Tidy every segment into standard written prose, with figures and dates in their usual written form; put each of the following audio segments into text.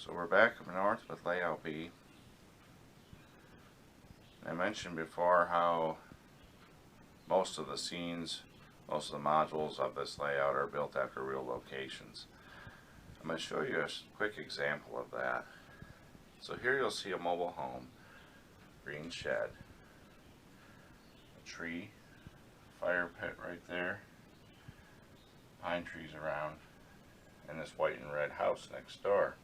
So we're back up north with layout B. I mentioned before how most of the scenes, most of the modules of this layout are built after real locations. I'm going to show you a quick example of that. So here you'll see a mobile home, green shed, a tree, fire pit right there, pine trees around, and this white and red house next door.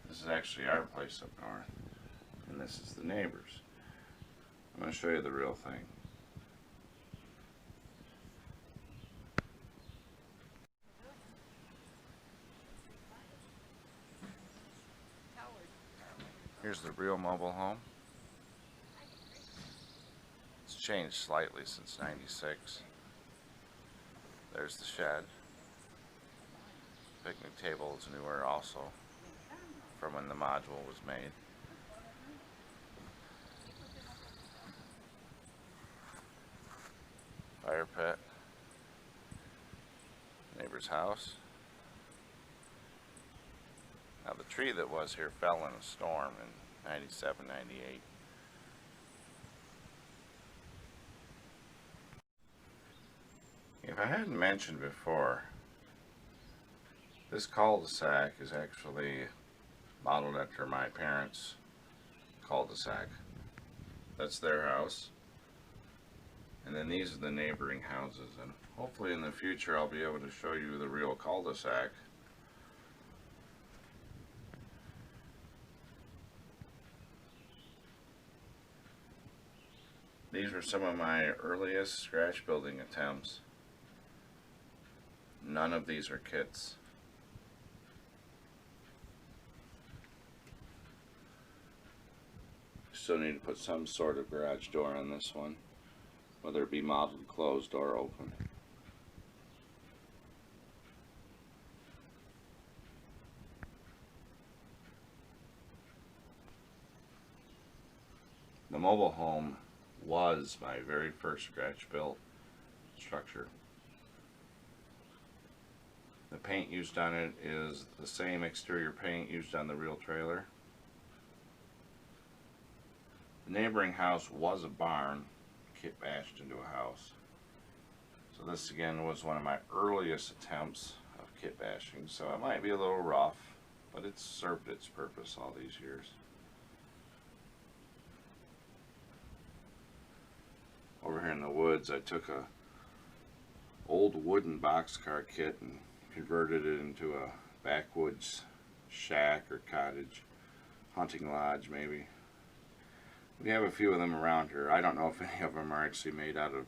This is actually our place up north, and this is the neighbors. I'm going to show you the real thing. Here's the real mobile home. It's changed slightly since '96. There's the shed. Picnic table is newer also, from when the module was made. Fire pit. Neighbor's house. Now the tree that was here fell in a storm in '97, '98. If I hadn't mentioned before, this cul-de-sac is actually modeled after my parents' cul-de-sac. That's their house. And then these are the neighboring houses. And hopefully in the future I'll be able to show you the real cul-de-sac. These were some of my earliest scratch building attempts. None of these are kits. Still need to put some sort of garage door on this one, whether it be modeled closed or open. The mobile home was my very first scratch built structure. The paint used on it is the same exterior paint used on the real trailer. The neighboring house was a barn, kit bashed into a house. So this again was one of my earliest attempts of kit bashing, so it might be a little rough, but it's served its purpose all these years. Over here in the woods, I took a old wooden boxcar kit and converted it into a backwoods shack or cottage, hunting lodge maybe. We have a few of them around here. I don't know if any of them are actually made out of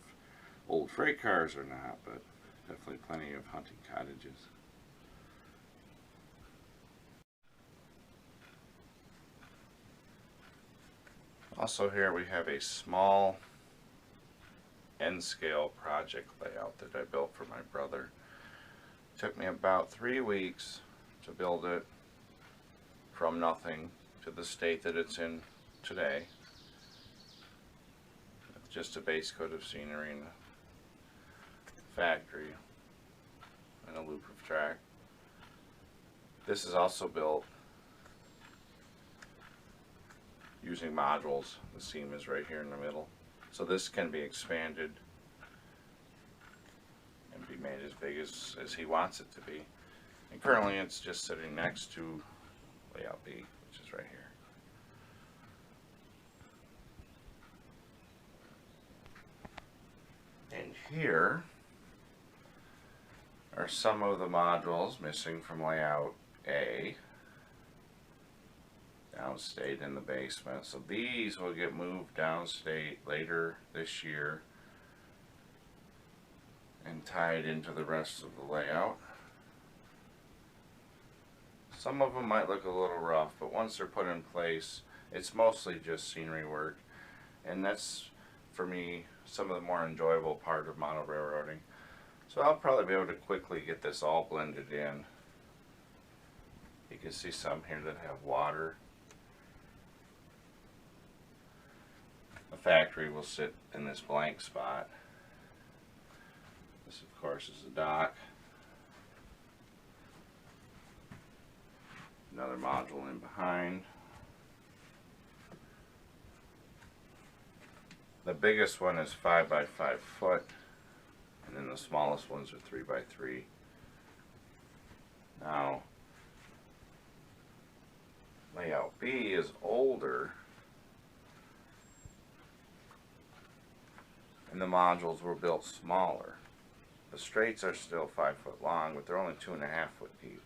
old freight cars or not, but definitely plenty of hunting cottages. Also here we have a small N-scale project layout that I built for my brother. It took me about 3 weeks to build it from nothing to the state that it's in today. Just a base coat of scenery and a factory and a loop of track. This is also built using modules. The seam is right here in the middle. So this can be expanded and be made as big as he wants it to be. And currently it's just sitting next to layout B, which is right here. And here are some of the modules missing from layout A, downstate in the basement. So these will get moved downstate later this year and tied into the rest of the layout. Some of them might look a little rough, but once they're put in place, it's mostly just scenery work, and that's, for me, some of the more enjoyable part of model railroading. So I'll probably be able to quickly get this all blended in. You can see some here that have water. The factory will sit in this blank spot. This, of course, is the dock. another module in behind. The biggest one is 5 by 5 foot, and then the smallest ones are 3 by 3. Now, layout B is older, and the modules were built smaller. The straights are still 5 foot long, but they're only 2.5 foot deep.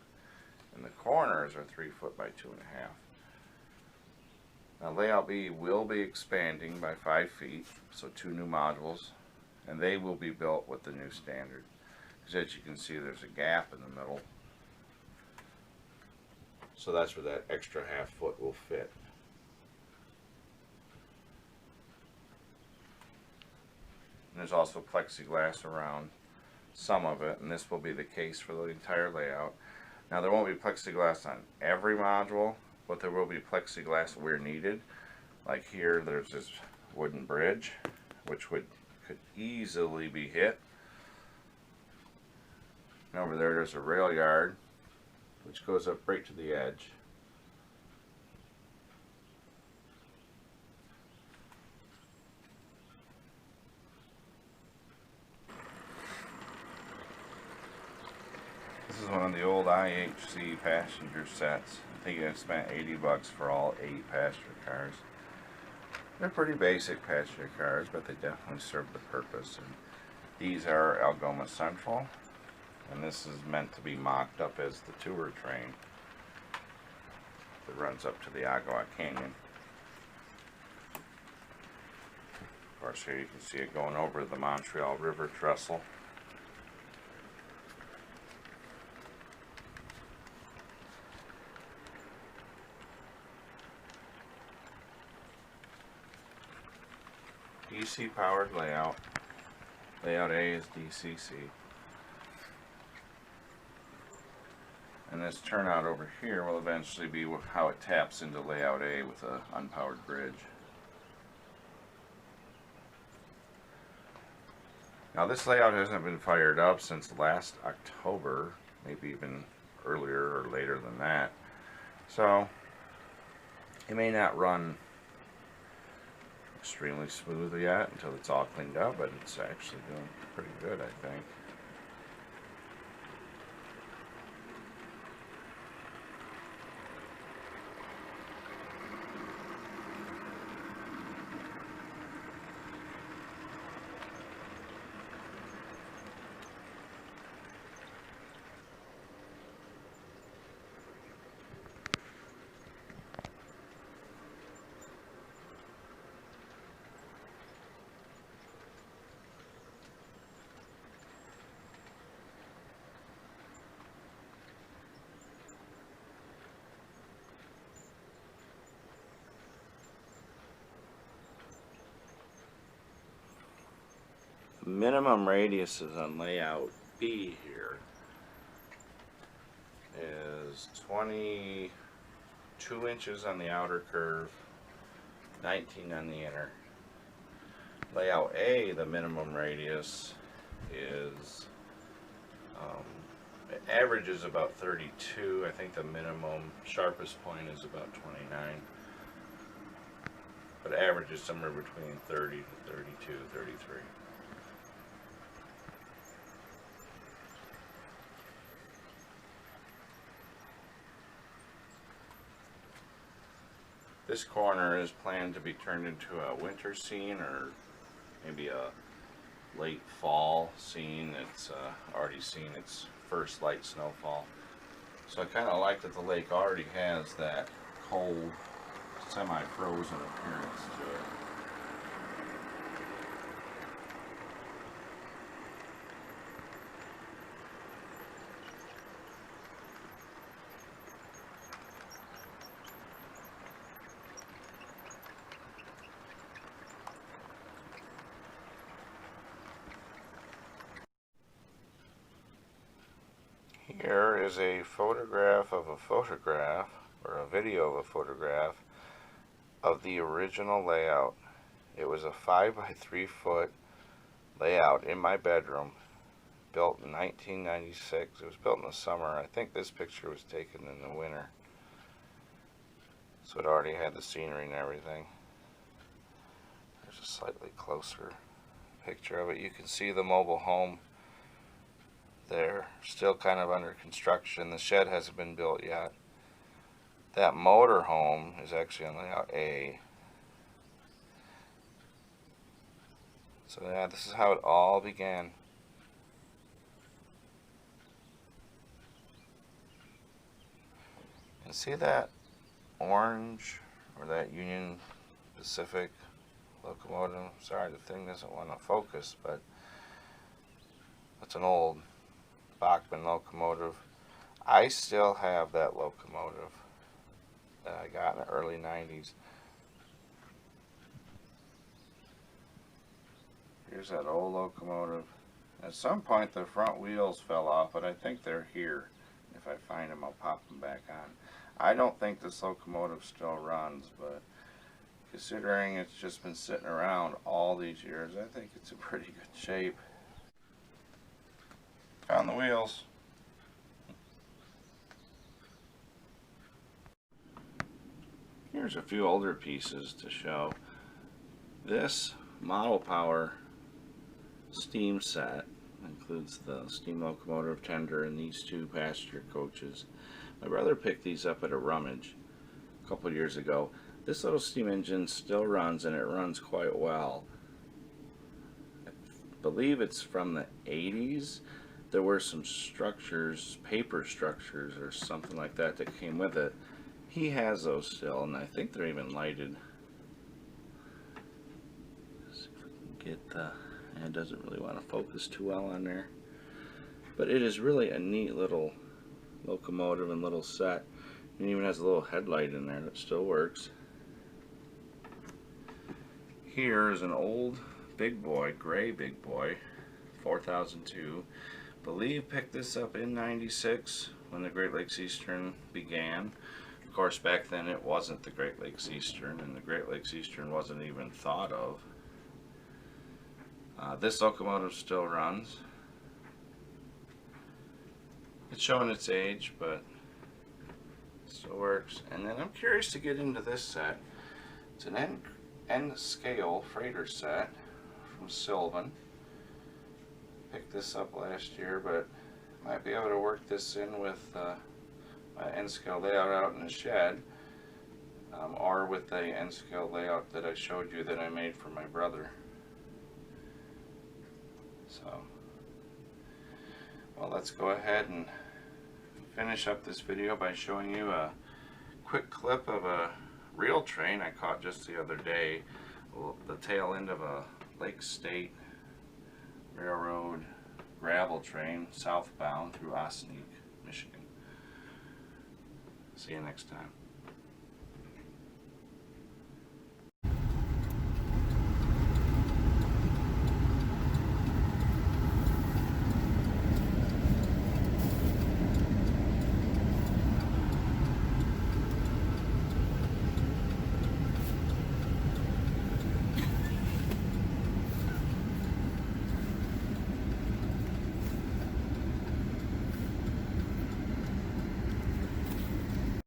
And the corners are 3 foot by 2.5. Now layout B will be expanding by 5 feet, so 2 new modules, and they will be built with the new standard. Because as you can see, there's a gap in the middle. So that's where that extra half foot will fit. And there's also plexiglass around some of it, and this will be the case for the entire layout. Now there won't be plexiglass on every module, but there will be plexiglass where needed. Like here, there's this wooden bridge, which could easily be hit. And over there's a rail yard, which goes up right to the edge. This is one of the old IHC passenger sets. I think I spent $80 for all 8 passenger cars. They're pretty basic passenger cars, but they definitely serve the purpose. And these are Algoma Central, and this is meant to be mocked up as the tour train that runs up to the Agua Canyon. Of course, here you can see it going over the Montreal River trestle. DC powered layout. Layout A is DCC. And this turnout over here will eventually be how it taps into layout A with an unpowered bridge. Now this layout hasn't been fired up since last October, maybe even earlier or later than that. So it may not run extremely smooth yet until it's all cleaned up, but it's actually doing pretty good, I think. Minimum radiuses on layout B here is 22 inches on the outer curve, 19 on the inner. Layout A, the minimum radius is, it averages about 32. I think the minimum sharpest point is about 29. But averages somewhere between 30 to 32, 33. This corner is planned to be turned into a winter scene, or maybe a late fall scene. It's already seen its first light snowfall. So I kind of like that the lake already has that cold, semi-frozen appearance to it. Here is a photograph of a photograph, or a video of a photograph, of the original layout. It was a 5 by 3 foot layout in my bedroom, built in 1996. It was built in the summer. I think this picture was taken in the winter. So it already had the scenery and everything. There's a slightly closer picture of it. You can see the mobile home there, still kind of under construction. The shed hasn't been built yet. That motor home is actually on layout A. So yeah, this is how it all began. And see that orange, or that Union Pacific locomotive? Sorry, the thing doesn't want to focus, but it's an old Bachman locomotive. I still have that locomotive that I got in the early 90s. Here's that old locomotive. At some point the front wheels fell off, but I think they're here. If I find them, I'll pop them back on. I don't think this locomotive still runs, but considering it's just been sitting around all these years, I think it's in pretty good shape. Found the wheels. Here's a few older pieces to show. This Model Power steam set includes the steam locomotive tender and these two passenger coaches. My brother picked these up at a rummage a couple years ago. This little steam engine still runs, and it runs quite well. I believe it's from the 80s. There were some structures, paper structures or something like that, that came with it. He has those still, and I think they're even lighted. Let's see if we can get the... It doesn't really want to focus too well on there. But it is really a neat little locomotive and little set. It even has a little headlight in there that still works. Here is an old big boy, gray big boy, 4002. Believe picked this up in '96 when the Great Lakes Eastern began. Of course, back then it wasn't the Great Lakes Eastern, and the Great Lakes Eastern wasn't even thought of. This locomotive still runs. It's showing its age, but it still works. And then I'm curious to get into this set. It's an end scale freighter set from Sylvan. Picked this up last year, but might be able to work this in with my end scale layout out in the shed, or with the end scale layout that I showed you that I made for my brother. So, well, let's go ahead and finish up this video by showing you a quick clip of a real train I caught just the other day, the tail end of a Lake State Railroad gravel train southbound through Osneek, Michigan. See you next time.